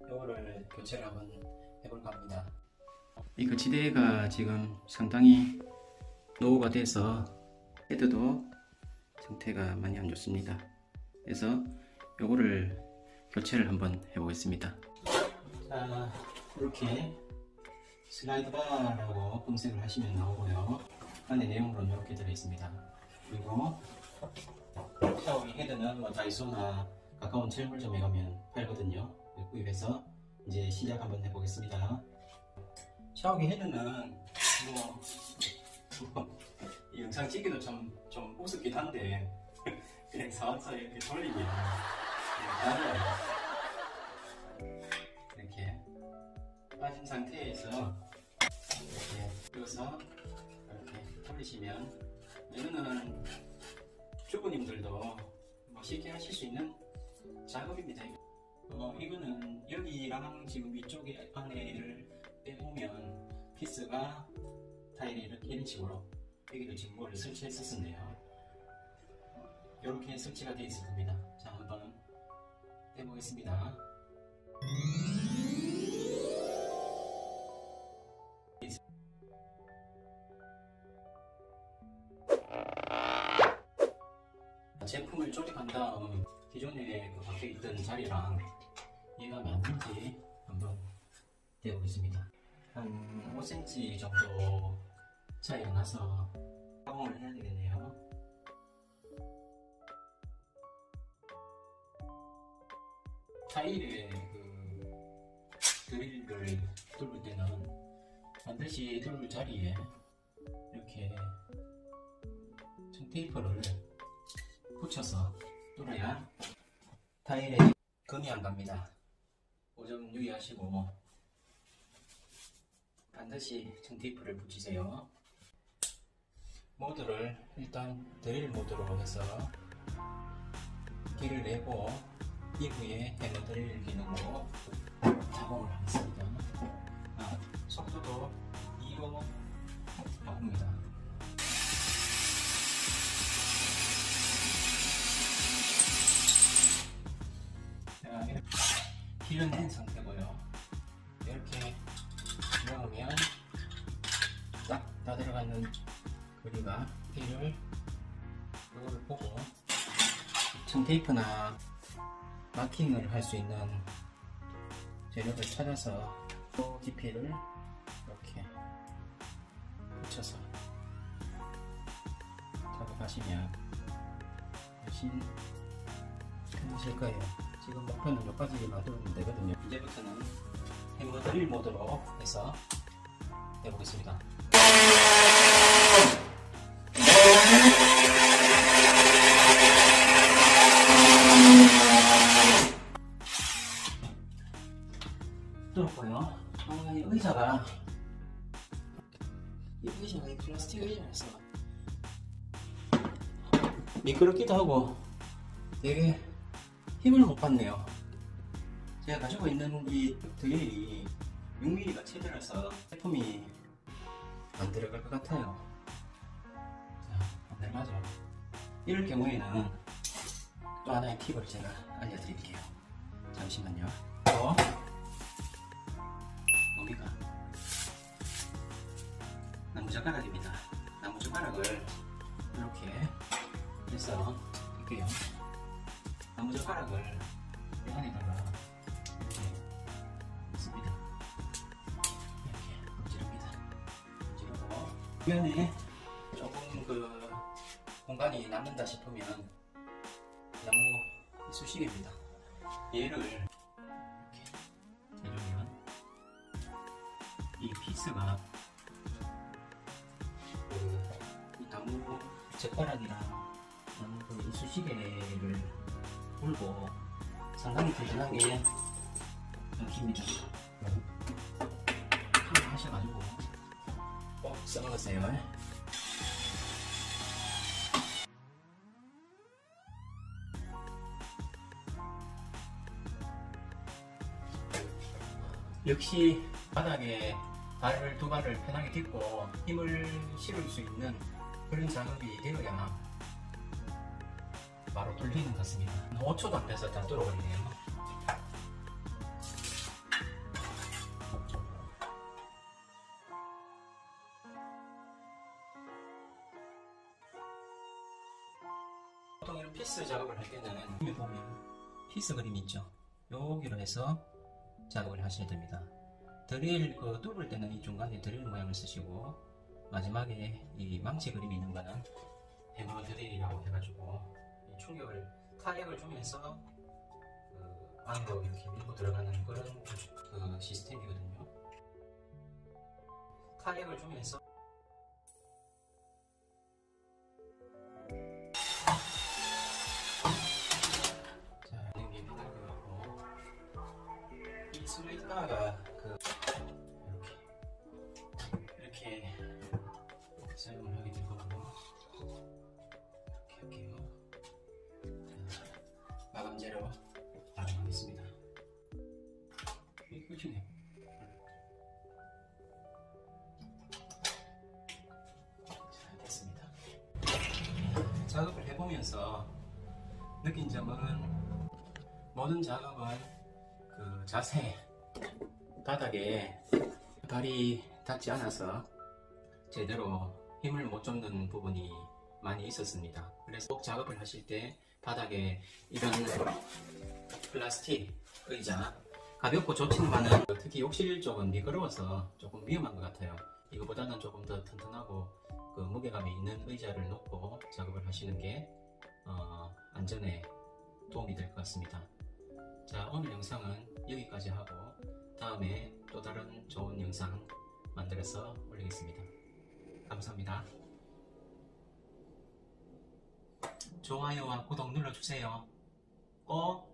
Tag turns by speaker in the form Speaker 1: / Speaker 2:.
Speaker 1: 요거를 교체를 한번 해볼까 합니다. 이 거치대가 지금 상당히 노후가 돼서 헤드도 상태가 많이 안 좋습니다. 그래서 요거를 교체를 한번 해보겠습니다. 자, 이렇게 슬라이드 바라고 검색을 하시면 나오고요. 안에 내용으로는 이렇게 들어있습니다. 그리고 샤워기 헤드는 다이소나 가까운 철물점에 가면 팔거든요. 구입해서 이제 시작 한번 해보겠습니다. 샤워기 헤드는 이 영상 찍기도 좀 우습긴 한데 그냥 사와서 이렇게 돌리면 빠져요. 이렇게 빠진 상태에서 이렇게 띄워서 이렇게 돌리시면, 이거는 주부님들도 쉽게 하실 수 있는 작업입니다. 이거는 여기랑 지금 위쪽에 안에를 빼보면 피스가 타일이 이런 식으로 여기도 지금 뭐를 설치했었는데요. 이렇게 설치가 되어 있을 겁니다. 자, 한번 빼보겠습니다. 제품을 조립한 다음 기존에 박혀 있던 자리랑 얘가 맞는지 한번 떼보겠습니다. 한 5cm 정도 차이가 나서 가공을 해야 되겠네요. 타일에 드릴을 뚫을 때는 반드시 뚫을 자리에 이렇게 청테이프를 붙여서 뚫어야 타일에 금이 안 갑니다. 그 점 유의하시고 반드시 청테이프를 붙이세요. 모드를 일단 드릴 모드로 해서 길을 내고 이후에 해머 드릴 기능으로 작업을 하겠습니다. 속도도 2로 바꿉니다. 길은 된 상태고요. 이렇게 넣으면 딱 다 들어가는 거리가 길을 이거를 보고 청테이프나 마킹을 할 수 있는 재료를 찾아서 깊이를 이렇게 붙여서 작업하시면 훨씬 편하실 거예요. 지금 목표는 여기까지 만들면 되거든요. 이제부터는 해머 드릴 모드로 해서 해보겠습니다. 뚫었고요. 이 의자가 이 플라스틱 의자라서 미끄럽기도 하고 되게 힘을 못 받네요. 제가 가지고 있는 이 드릴이 6mm가 최대라서 제품이 안 들어갈 것 같아요. 자, 안 들어가죠. 이럴 경우에는 또 하나의 팁을 제가 알려드릴게요. 잠시만요. 뭡니까? 나무젓가락입니다. 나무젓가락을 이렇게 해서 할게요. 나무젓가락을 이 안에다가 이렇게 넣습니다. 이렇게 엎지릅니다. 엎지르고 주변에 조금 공간이 남는다 싶으면 나무 이쑤시개입니다. 얘를 이렇게 대주면 이 피스가 이 나무 젓가락이랑 나무 이쑤시개를 물고 상당히 튼튼하게 막힙니다. 하셔가지고 꼭 써먹으세요. 역시 바닥에 발을 두 발을 편하게 딛고 힘을 실을 수 있는 그런 작업이 되어야 바로 뚫리는 것 같습니다. 5초도 안 돼서 다 뚫어버리네요. 보통 이런 피스 작업을 할 때는 여기 보면 피스 그림이 있죠. 여기로 해서 작업을 하셔야 됩니다. 드릴 뚫을 때는 이 중간에 드릴 모양을 쓰시고, 마지막에 이 망치 그림이 있는 거는 해머 드릴이라고 해가지고 이 충격을 타격을 주면서 안으로 이렇게 밀고 들어가는 그런 시스템이거든요. 타격을 주면서 자, 여기 비달고 이 슬레이트가 이렇게 사용을 하게 되거든요. 이렇게 할게요. 자, 마감재로 마감하겠습니다. 끝이네요. 자, 됐습니다. 작업을 해보면서 느낀 점은, 모든 작업은 그 자세, 바닥에 발이 닿지 않아서 제대로 힘을 못 줬는 부분이 많이 있었습니다. 그래서 꼭 작업을 하실 때 바닥에 이런 플라스틱 의자, 가볍고 좋지만은 특히 욕실 쪽은 미끄러워서 조금 위험한 것 같아요. 이거보다는 조금 더 튼튼하고 그 무게감이 있는 의자를 놓고 작업을 하시는 게 안전에 도움이 될 것 같습니다. 자, 오늘 영상은 여기까지 하고 다음에 또 다른 좋은 영상 만들어서 올리겠습니다. 감사합니다. 좋아요와 구독 눌러주세요. 꼭!